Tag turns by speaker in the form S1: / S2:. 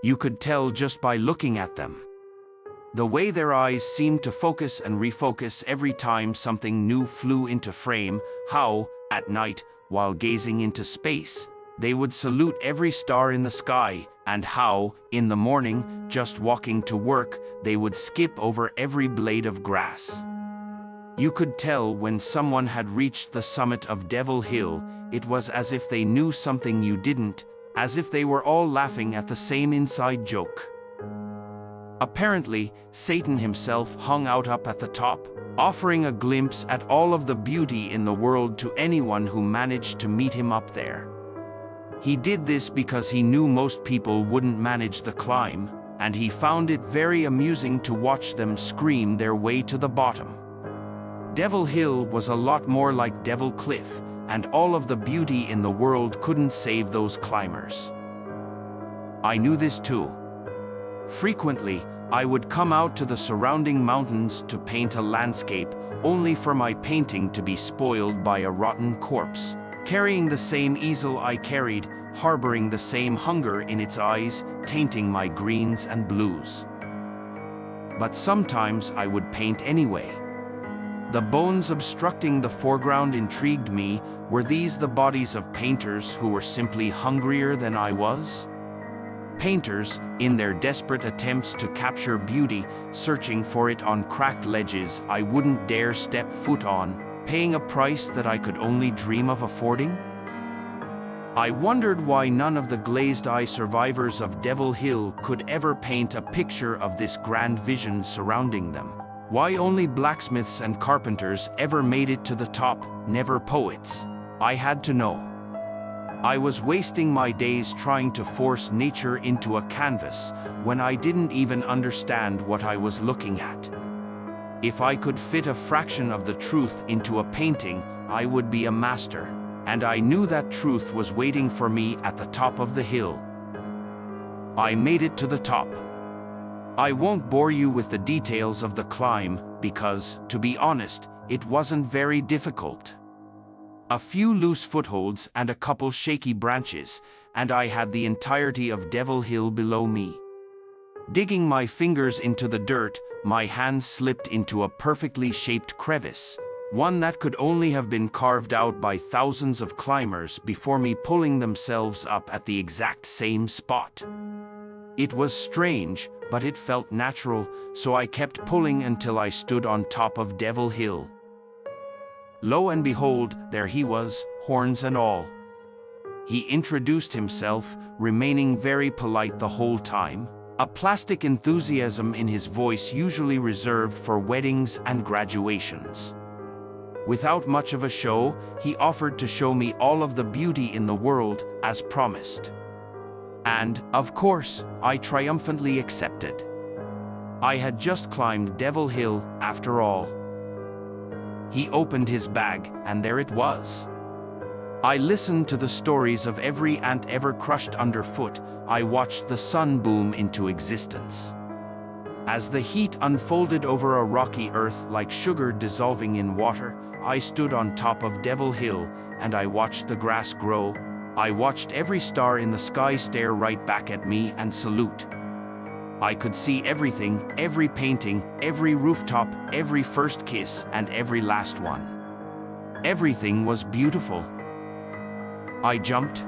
S1: You could tell just by looking at them. The way their eyes seemed to focus and refocus every time something new flew into frame, how, at night, while gazing into space, they would salute every star in the sky, and how, in the morning, just walking to work, they would skip over every blade of grass. You could tell when someone had reached the summit of Devil Hill, it was as if they knew something you didn't, as if they were all laughing at the same inside joke. Apparently, Satan himself hung out up at the top, offering a glimpse at all of the beauty in the world to anyone who managed to meet him up there. He did this because he knew most people wouldn't manage the climb, and he found it very amusing to watch them scream their way to the bottom. Devil Hill was a lot more like Devil Cliff, and all of the beauty in the world couldn't save those climbers. I knew this too. Frequently, I would come out to the surrounding mountains to paint a landscape, only for my painting to be spoiled by a rotten corpse, carrying the same easel I carried, harboring the same hunger in its eyes, tainting my greens and blues. But sometimes I would paint anyway. The bones obstructing the foreground intrigued me. Were these the bodies of painters who were simply hungrier than I was? Painters, in their desperate attempts to capture beauty, searching for it on cracked ledges I wouldn't dare step foot on, paying a price that I could only dream of affording? I wondered why none of the glazed-eye survivors of Devil Hill could ever paint a picture of this grand vision surrounding them. Why only blacksmiths and carpenters ever made it to the top, never poets. I had to know. I was wasting my days trying to force nature into a canvas when I didn't even understand what I was looking at. If I could fit a fraction of the truth into a painting, I would be a master, and I knew that truth was waiting for me at the top of the hill. I made it to the top. I won't bore you with the details of the climb because, to be honest, it wasn't very difficult. A few loose footholds and a couple shaky branches, and I had the entirety of Devil Hill below me. Digging my fingers into the dirt, my hands slipped into a perfectly shaped crevice, one that could only have been carved out by thousands of climbers before me, pulling themselves up at the exact same spot. It was strange, but it felt natural, so I kept pulling until I stood on top of Devil Hill. Lo and behold, there he was, horns and all. He introduced himself, remaining very polite the whole time, a plastic enthusiasm in his voice usually reserved for weddings and graduations. Without much of a show, he offered to show me all of the beauty in the world, as promised. And, of course, I triumphantly accepted. I had just climbed Devil Hill, after all. He opened his bag, and there it was. I listened to the stories of every ant ever crushed underfoot. I watched the sun boom into existence. As the heat unfolded over a rocky earth like sugar dissolving in water, I stood on top of Devil Hill, and I watched the grass grow. I watched every star in the sky stare right back at me and salute. I could see everything, every painting, every rooftop, every first kiss, and every last one. Everything was beautiful. I jumped,